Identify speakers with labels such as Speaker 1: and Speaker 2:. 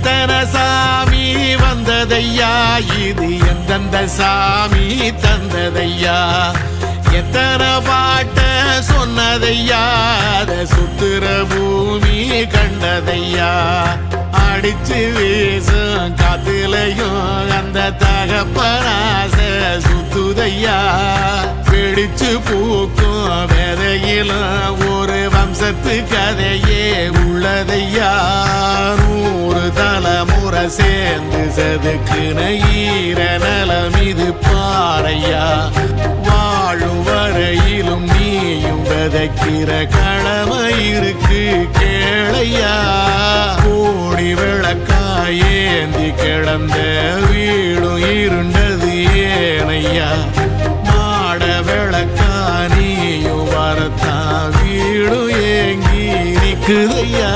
Speaker 1: எத்தனை சாமி வந்ததையா இது எந்தெந்த சாமி தந்ததையா எத்தனை பாட்ட சொன்னதையா அத சுத்துற பூமி கண்டதையா அடிச்சு வீசும் காத்துலையும் அந்த தகப்பனாச சுத்துதையா பிடிச்சு பூக்கும் விதையிலும் ஒரு வம்சத்து கதையே உள்ளதையா 100 தலைமுறை சேர்ந்து செதுக்குன ஈர நலம் இது பாறையா வாழும் வரையிலும் நீயும் விதைக்கிற கடமை இருக்கு கேளையா கோடி விளக்காயேந்தி கிடந்த வீடும் இருண்டது ஏனையா மாட விளக்கா நீயும் வரத்தான் வீடும் ஏங்கி நிக்குதையா